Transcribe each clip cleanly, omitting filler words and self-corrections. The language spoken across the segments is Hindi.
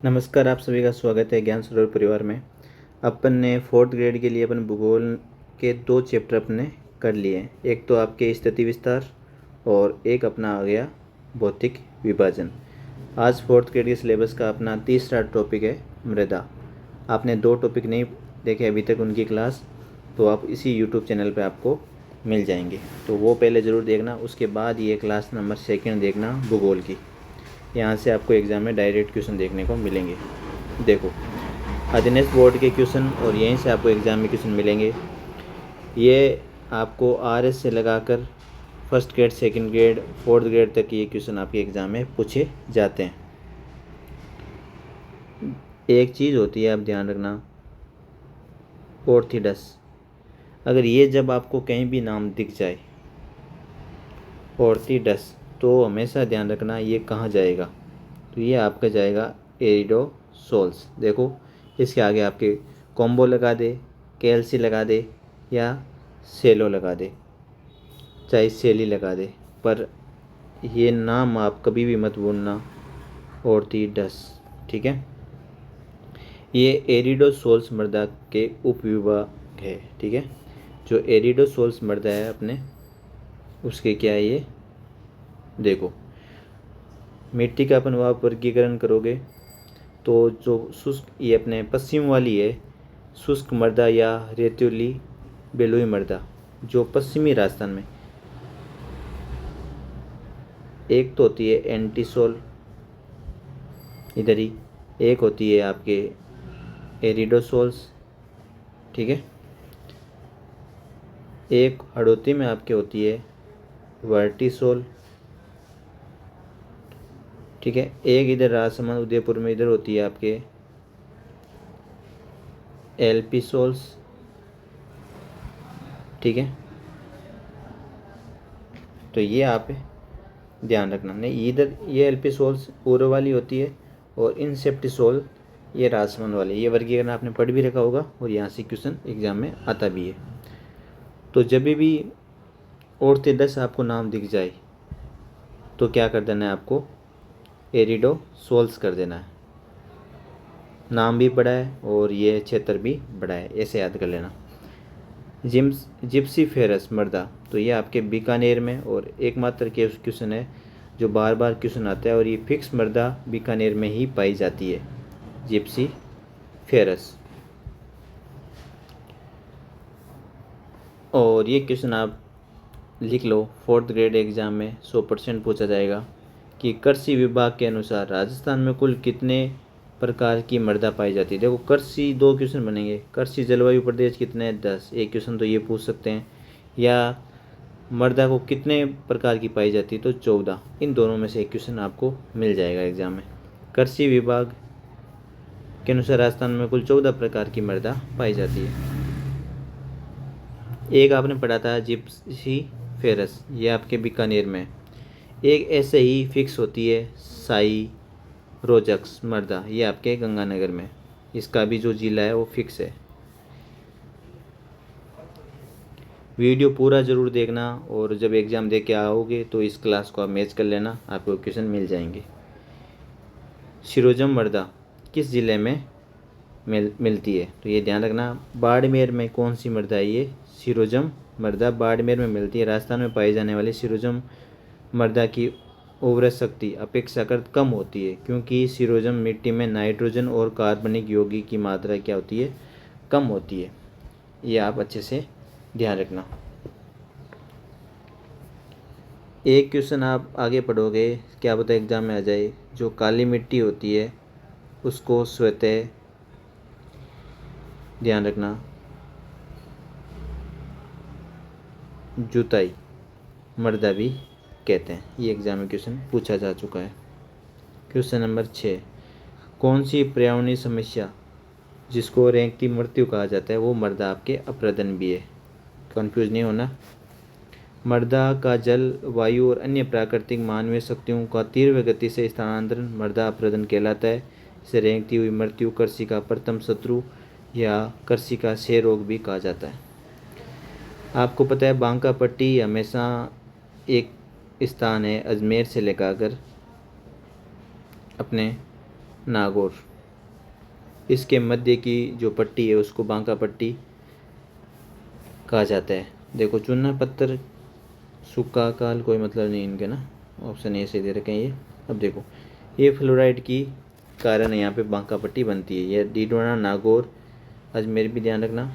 नमस्कार, आप सभी का स्वागत है ज्ञान सरोवर परिवार में। अपन ने फोर्थ ग्रेड के लिए अपन भूगोल के 2 चैप्टर अपने कर लिए हैं। एक तो आपके स्थिति विस्तार और एक अपना आ गया भौतिक विभाजन। आज फोर्थ ग्रेड के सिलेबस का अपना तीसरा टॉपिक है मृदा। आपने 2 टॉपिक नहीं देखे अभी तक उनकी क्लास, तो आप इसी यूट्यूब चैनल पे आपको मिल जाएंगे, तो वो पहले ज़रूर देखना। उसके बाद ये क्लास नंबर 2 देखना भूगोल की। यहाँ से आपको एग्ज़ाम में डायरेक्ट क्वेश्चन देखने को मिलेंगे। देखो, अधीनस्थ बोर्ड के क्वेश्चन और यहीं से आपको एग्ज़ाम में क्वेश्चन मिलेंगे। ये आपको आरएस से लगाकर first grade, second grade, fourth grade तक ये क्वेश्चन आपके एग्ज़ाम में पूछे जाते हैं। एक चीज़ होती है, आप ध्यान रखना, ऑर्थोडॉक्स। अगर ये जब आपको कहीं भी नाम दिख जाए ऑर्थोडॉक्स, तो हमेशा ध्यान रखना ये कहाँ जाएगा। तो ये आपका जाएगा एरिडोसोल्स। देखो, इसके आगे आपके कॉम्बो लगा दे, कैल्सी लगा दे या सेलो लगा दे, चाहे सेली लगा दे, पर ये नाम आप कभी भी मत भूलना, ऑर्थोडॉक्स। ठीक है, ये एरिडोसोल्स मृदा के उपविभाग है। ठीक है, जो एरिडोसोल्स मृदा है अपने, उसके क्या है ये देखो। मिट्टी का अपन वर्गीकरण करोगे तो जो शुष्क, ये अपने पश्चिम वाली है शुष्क मृदा या रेतीली बलुई मृदा, जो पश्चिमी राजस्थान में। एक तो होती है एंटीसोल इधर ही, एक होती है आपके एरिडोसोल्स। ठीक है, एक हड़ौती में आपके होती है वर्टिसोल। ठीक है, एक इधर राजसमंद उदयपुर में इधर होती है आपके एल्पिसोल्स। ठीक है, तो ये आप ध्यान रखना। नहीं, इधर ये एल्पिसोल्स पूर्व वाली होती है और इंसेप्टिसोल ये राजसमंद वाली। ये वर्गीकरण आपने पढ़ भी रखा होगा और यहाँ से क्वेश्चन एग्जाम में आता भी है। तो जब भी ऑर्थोडॉक्स आपको नाम दिख जाए तो क्या कर देना है आपको, एरिडोसोल्स कर देना है। नाम भी बड़ा है और ये क्षेत्र भी बड़ा है, ऐसे याद कर लेना। जिप्सीफेरस मृदा, तो ये आपके बीकानेर में, और एकमात्र के क्वेश्चन है जो बार बार क्वेश्चन आता है, और ये फिक्स मृदा बीकानेर में ही पाई जाती है, जिप्सीफेरस। और ये क्वेश्चन आप लिख लो, फोर्थ ग्रेड एग्जाम में 100% पूछा जाएगा कि कृषि विभाग के अनुसार राजस्थान में कुल कितने प्रकार की मृदा पाई जाती है। देखो, कृषि 2 क्वेश्चन बनेंगे। कृषि जलवायु प्रदेश कितने हैं, 10, एक क्वेश्चन तो ये पूछ सकते हैं। या मृदा को कितने प्रकार की पाई जाती है, तो 14। इन दोनों में से एक क्वेश्चन आपको मिल जाएगा एग्जाम में। कृषि विभाग के अनुसार राजस्थान में कुल 14 प्रकार की मृदा पाई जाती है। एक आपने पढ़ा था जिप्सीफेरस, ये आपके बीकानेर में। एक ऐसे ही फिक्स होती है साई रोजक्स मृदा, ये आपके गंगानगर में। इसका भी जो जिला है वो फिक्स है। वीडियो पूरा ज़रूर देखना, और जब एग्ज़ाम दे के आओगे तो इस क्लास को आप मैच कर लेना, आपको क्वेश्चन मिल जाएंगे। शिरोजम मृदा किस ज़िले में मिलती है, तो ये ध्यान रखना, बाड़मेर में। कौन सी मृदा है ये, शिरोजम मृदा बाड़मेर में मिलती है। राजस्थान में पाई जाने वाली शिरोजम मृदा की उर्वरक शक्ति अपेक्षाकृत कम होती है, क्योंकि शिरोजम मिट्टी में नाइट्रोजन और कार्बनिक यौगिक की मात्रा क्या होती है, कम होती है। ये आप अच्छे से ध्यान रखना। एक क्वेश्चन आप आगे पढ़ोगे, क्या पता एग्जाम में आ जाए, जो काली मिट्टी होती है उसको स्वतः ध्यान रखना जुताई मृदा भी कहते हैं। ये एग्जाम में क्वेश्चन पूछा जा चुका है। क्वेश्चन नंबर 6, कौन सी पर्यावरणीय समस्या जिसको रेंगती मृत्यु कहा जाता है, वो मृदा आपके अपरदन भी है। कंफ्यूज नहीं होना। मृदा का जल, वायु और अन्य प्राकृतिक मानवीय शक्तियों का तीव्र गति से स्थानांतरण मृदा अपरदन कहलाता है। इसे रेंगती हुई मृत्यु, कृषि का प्रथम शत्रु या कृषि का क्षय रोग भी कहा जाता है। आपको पता है बांका पट्टी हमेशा एक स्थान है, अजमेर से लेकर अपने नागौर, इसके मध्य की जो पट्टी है उसको बांका पट्टी कहा जाता है। देखो चूना पत्थर सूखा काल कोई मतलब नहीं इनके ना, ऑप्शन ए से दे रखे हैं ये। अब देखो ये फ्लोराइड की कारण यहाँ पे बांका पट्टी बनती है। ये डीडवाना, नागौर, अजमेर भी ध्यान रखना।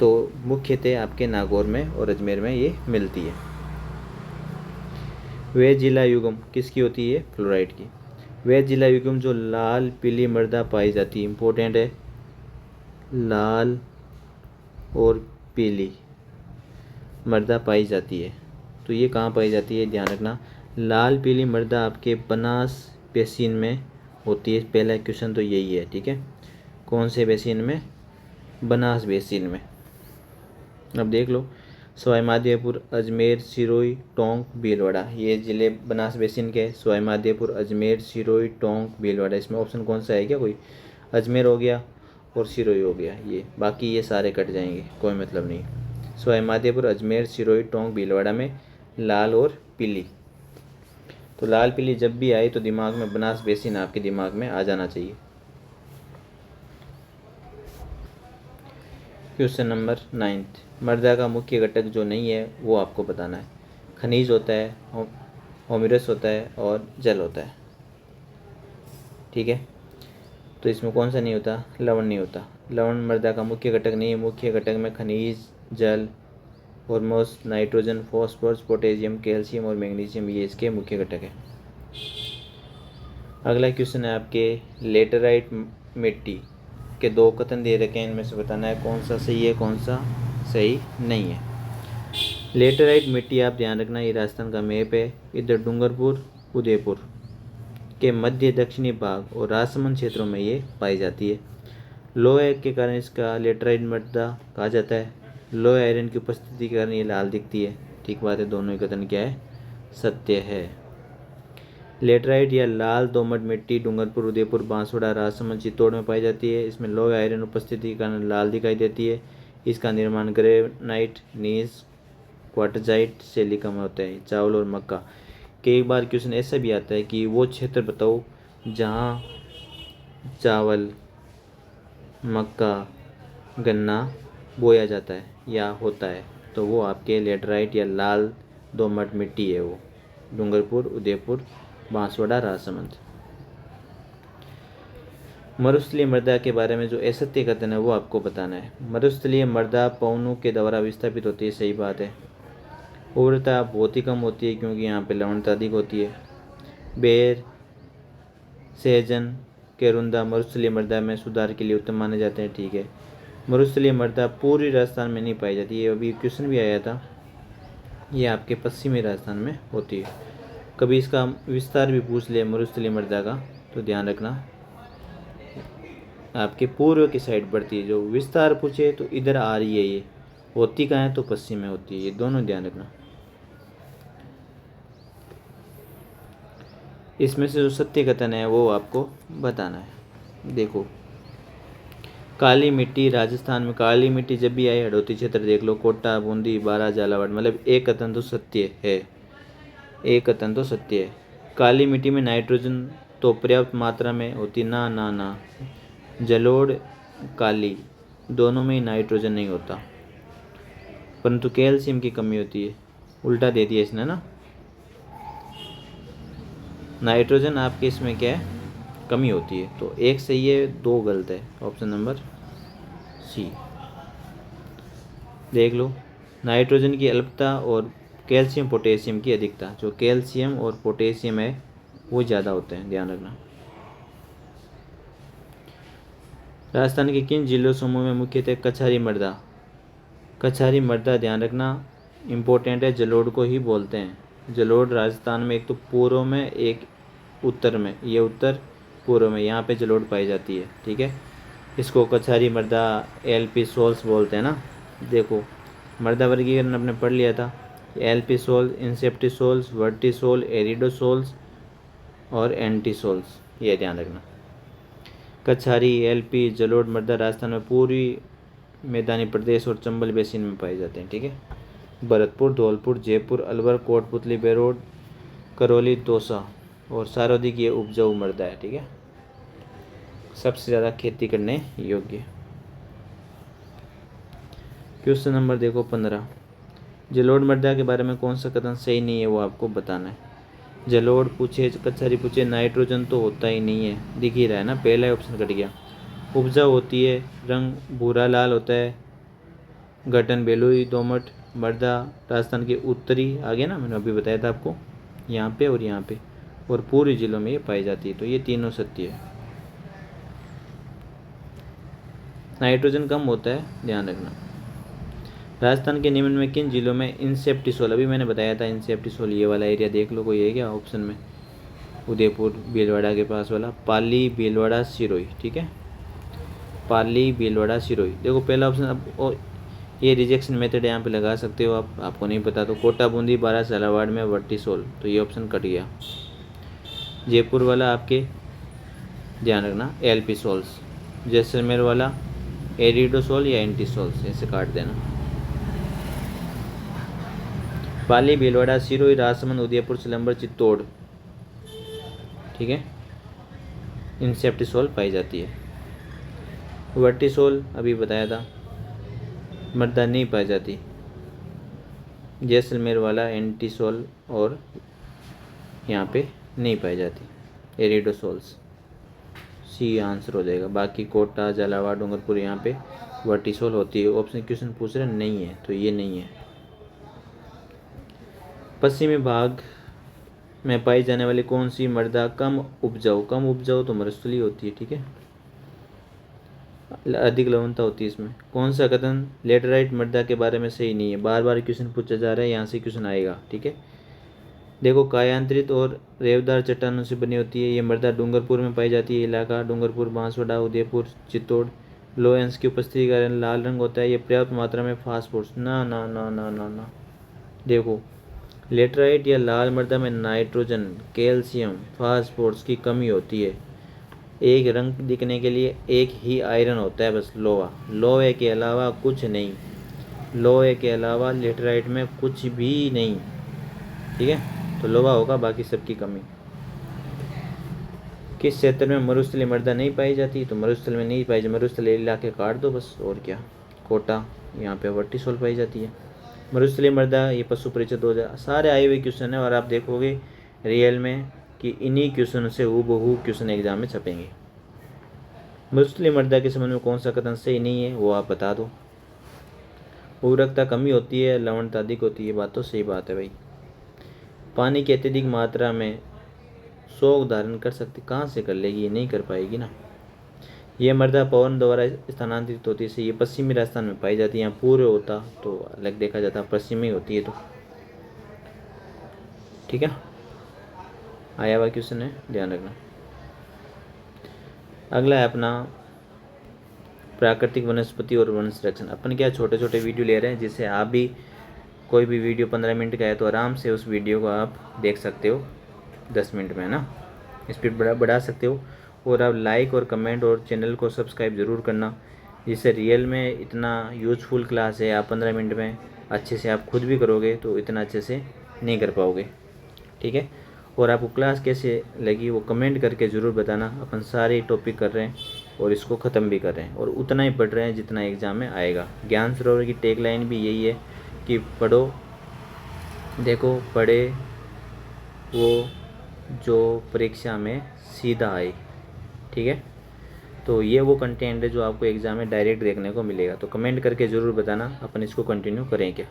तो मुख्यतः आपके नागौर में और अजमेर में ये मिलती है। वे जिला युगम किसकी होती है? फ्लोराइड की। वे जिला युगम जो लाल पीली मृदा पाई जाती है, इंपॉर्टेंट है, लाल और पीली मृदा पाई जाती है। तो ये कहाँ पाई जाती है? ध्यान रखना, लाल पीली मृदा आपके बनास बेसिन में होती है। पहला क्वेश्चन तो यही है, ठीक है। कौन से बेसिन में? बनास बेसिन में। अब देख लो, सवाई माधोपुर, अजमेर, सिरोही, टोंक, भीलवाड़ा, ये ज़िले बनास बेसिन के। सवाई माधोपुर, अजमेर, सिरोही, टोंक, भीलवाड़ा। इसमें ऑप्शन कौन सा है क्या? कोई अजमेर हो गया और सिरोही हो गया, ये बाकी ये सारे कट जाएंगे, कोई मतलब नहीं। सवाई माधोपुर, अजमेर, सिरोही, टोंक, भीलवाड़ा में लाल और पीली। तो लाल पीली जब भी आए तो दिमाग में बनास बेसिन आपके दिमाग में आ जाना चाहिए। क्वेश्चन नंबर 9, मृदा का मुख्य घटक जो नहीं है वो आपको बताना है। खनिज होता है, होमिरस होता है और जल होता है, ठीक है। तो इसमें कौन सा नहीं होता? लवण नहीं होता। लवण मृदा का मुख्य घटक नहीं है। मुख्य घटक में खनिज, जल, Hormuz, nitrogen, phosphorus, potassium, calcium और मैग्नीशियम, ये इसके मुख्य घटक है। अगला क्वेश्चन है आपके लेटेराइट मिट्टी के दो कथन दे रखे हैं, इनमें से बताना है कौन सा सही है कौन सा सही नहीं है। लेटेराइट मिट्टी आप ध्यान रखना, ये राजस्थान का मैप है। इधर डूंगरपुर, उदयपुर के मध्य दक्षिणी भाग और राजसमंद क्षेत्रों में ये पाई जाती है। लोहे के कारण इसका लेटेराइट मृदा कहा जाता है। लोहे आयरन की उपस्थिति के कारण ये लाल दिखती है। ठीक बात है, दोनों ही कथन क्या है? सत्य है। लेटराइट या लाल दोमट मिट्टी डूंगरपुर, उदयपुर, बांसवाड़ा, राजसमंद, चित्तौड़ में पाई जाती है। इसमें लोहे आयरन उपस्थिति के कारण लाल दिखाई देती है। इसका निर्माण ग्रेनाइट, नीस, क्वार्टजाइट, सिलिका में होता है। चावल और मक्का, कई बार क्वेश्चन ऐसा भी आता है कि वो क्षेत्र बताओ जहाँ चावल, मक्का, गन्ना बोया जाता है या होता है, तो वो आपके लेटराइट या लाल दोमट मिट्टी है। वो डूंगरपुर, उदयपुर, बांसवाड़ा, राजसमंद। मरुस्थलीय मृदा के बारे में जो असत्य कथन है वो आपको बताना है। मरुस्थलीय मृदा पवनों के द्वारा विस्थापित होती है, सही बात है। उर्वरता बहुत ही कम होती है क्योंकि यहाँ पे लवणता अधिक होती है। बेर, सहजन, केरुंदा मरुस्थलीय मृदा में सुधार के लिए उत्तम माने जाते हैं, ठीक है। मरुस्थलीय मृदा पूर्वी राजस्थान में नहीं पाई जाती है, अभी क्वेश्चन भी आया था, ये आपके पश्चिमी राजस्थान में होती है। कभी इसका विस्तार भी पूछ ले मरुस्थलीय मृदा का, तो ध्यान रखना आपके पूर्व की साइड बढ़ती है। जो विस्तार पूछे तो इधर आ रही है, ये होती कहाँ है? तो पश्चिम में होती है, ये दोनों ध्यान रखना। इसमें से जो सत्य कथन है वो आपको बताना है। देखो, काली मिट्टी राजस्थान में, काली मिट्टी जब भी आई हडौती क्षेत्र देख लो, कोटा, बूंदी, बारा, झालावाड़, मतलब एक कथन तो सत्य है, एक कथन तो सत्य है। काली मिट्टी में नाइट्रोजन तो पर्याप्त मात्रा में होती ना ना ना, जलोढ़, काली दोनों में ही नाइट्रोजन नहीं होता, परंतु कैल्शियम की कमी होती है। उल्टा दे दिया इसने ना, नाइट्रोजन आपके इसमें क्या है? कमी होती है। तो एक सही है, दो गलत है, ऑप्शन नंबर सी। देख लो, नाइट्रोजन की अल्पता और कैल्शियम पोटेशियम की अधिकता, जो कैल्शियम और पोटेशियम है वो ज़्यादा होते हैं, ध्यान रखना। राजस्थान के किन जिलों समूह में मुख्यतः कछारी मृदा? कछारी मृदा ध्यान रखना इम्पोर्टेंट है, जलोढ़ को ही बोलते हैं। जलोढ़ राजस्थान में एक तो पूर्व में, एक उत्तर में, ये उत्तर पूर्व में, यहाँ पे जलोढ़ पाई जाती है, ठीक है। इसको कछारी मृदा, एलपी सोल्स बोलते हैं ना। देखो, मृदा वर्गीकरण आपने पढ़ लिया था, एलपी सोल्स, इंसेप्टिसोल्स, वर्टिसोल, एरिडोसोल्स और एंटीसोल्स, ये ध्यान रखना। कछारी, एलपी, जलोढ़ मृदा राजस्थान में पूर्वी मैदानी प्रदेश और चंबल बेसिन में पाए जाते हैं, ठीक है। भरतपुर, धौलपुर, जयपुर, अलवर, कोटपुतली, बेरोड, करौली, दौसा और सारोदी की उपजाऊ मृदा है, ठीक है। सबसे ज़्यादा खेती करने योग्य। क्वेश्चन नंबर देखो 15, जलोढ़ मृदा के बारे में कौन सा कथन सही नहीं है वो आपको बताना है। जलोढ़ पूछे, कचहरी पूछे, नाइट्रोजन तो होता ही नहीं है, दिख ही रहा है ना, पहला ही ऑप्शन कट गया। उपजाऊ होती है, रंग भूरा लाल होता है, गठन बेलुई दोमट मृदा राजस्थान के उत्तरी, आ गया ना, मैंने अभी बताया था आपको, यहाँ पे और यहाँ पे, और पूर्वी जिलों में ये पाई जाती है। तो ये तीनों सत्य है। नाइट्रोजन कम होता है, ध्यान रखना। राजस्थान के निम्न में किन जिलों में इंसेप्टिसोल, अभी मैंने बताया था इंसेप्टिसोल, ये वाला एरिया देख लो, कोई है क्या ऑप्शन में? उदयपुर भीलवाड़ा के पास वाला, पाली भीलवाड़ा सिरोही, ठीक है, पाली भीलवाड़ा सिरोही। देखो पहला ऑप्शन, अब ये रिजेक्शन मेथड यहाँ पे लगा सकते हो आप, आपको नहीं पता तो कोटा बूंदी बारह झालावाड़ में वर्टिसोल, तो ये ऑप्शन कट गया। जयपुर वाला आपके ध्यान रखना एल्पिसोल्स, जैसलमेर वाला एरिडोसोल या एंटीसोल्स, ऐसे काट देना। पाली भीलवाड़ा सिरोही राजसमंद उदयपुर सिलंबर चित्तौड़, ठीक है, इंसेप्टिसोल पाई जाती है। वर्टिसोल अभी बताया था, मृदा नहीं पाई जाती। जैसलमेर वाला एंटीसोल और यहाँ पे नहीं पाई जाती एरिडोसोल्स, सी आंसर हो जाएगा। बाकी कोटा झालावाड़ डूंगरपुर यहाँ पे वर्टिसोल होती है। ऑप्शन क्वेश्चन पूछ रहे नहीं है, तो ये नहीं है। पश्चिमी भाग में पाई जाने वाली कौन सी मृदा कम उपजाऊ तो मरुस्थली होती है, ठीक है, अधिक लवणता होती है इसमें। कौन सा कथन लेटराइट मृदा के बारे में सही नहीं है, बार बार क्वेश्चन पूछा जा रहा है, यहाँ से क्वेश्चन आएगा, ठीक है। देखो कायांतरित और रेवदार चट्टानों से बनी होती है, ये मृदा डूंगरपुर में पाई जाती है, इलाका डूंगरपुर बांसवाड़ा उदयपुर चित्तौड़। लो अंश की उपस्थिति के कारण लाल रंग होता है, ये पर्याप्त मात्रा में फास्फोरस, ना ना ना ना ना ना। देखो लेटराइट या लाल मृदा में नाइट्रोजन, कैल्शियम, फास्फोरस की कमी होती है। एक रंग दिखने के लिए एक ही आयरन होता है, बस लोहा, लोहे के अलावा कुछ नहीं, लोहे के अलावा लेटराइट में कुछ भी नहीं, ठीक है। तो लोहा होगा, बाकी सबकी कमी। किस क्षेत्र में मरुस्थलीय मृदा नहीं पाई जाती, तो मरुस्थल में नहीं पाई जाती, मरुस्थलीय इलाके काट दो बस, और क्या। कोटा यहाँ पे वर्टिसोल पाई जाती है। मरुस्थलीय मृदा, ये पशु परिचय 2000, सारे आए हुए क्वेश्चन है, और आप देखोगे रियल में कि इन्हीं क्वेश्चन से हूबहू क्वेश्चन एग्जाम में छपेंगे। मरुस्थलीय मृदा के संबंध में कौन सा कथन सही नहीं है वो आप बता दो। उर्वरकता कमी होती है, लवणता अधिक होती है, बात तो सही बात है भाई। पानी की अत्यधिक मात्रा में सोख धारण कर सकती, कहाँ से कर लेगी, ये नहीं कर पाएगी ना। ये मृदा पवन द्वारा स्थानांतरित होती है, ये पश्चिमी राजस्थान में पाई जाती है, यहाँ पूर्व होता तो अलग देखा जाता, पश्चिमी होती है, तो ठीक है। आया हुआ क्वेश्चन है, ध्यान रखना। अगला है अपना प्राकृतिक वनस्पति और वन संरक्षण। अपन क्या छोटे छोटे वीडियो ले रहे हैं, जिससे आप भी कोई भी वीडियो 15 मिनट का है तो आराम से उस वीडियो को आप देख सकते हो 10 मिनट में, है ना, स्पीड बढ़ा सकते हो। और आप लाइक और कमेंट और चैनल को सब्सक्राइब ज़रूर करना, जिससे रियल में इतना यूज़फुल क्लास है, आप 15 मिनट में अच्छे से आप खुद भी करोगे तो इतना अच्छे से नहीं कर पाओगे, ठीक है। और आपको क्लास कैसे लगी वो कमेंट करके ज़रूर बताना। अपन सारे टॉपिक कर रहे हैं और इसको ख़त्म भी कर रहे हैं, और उतना ही पढ़ रहे हैं जितना एग्ज़ाम में आएगा। ज्ञान सरोवर की टैग लाइन भी यही है कि पढ़ो, देखो, पढ़े वो जो परीक्षा में सीधा आए, ठीक है। तो ये वो कंटेंट है जो आपको एग्ज़ाम में डायरेक्ट देखने को मिलेगा। तो कमेंट करके ज़रूर बताना, अपन इसको कंटिन्यू करें क्या।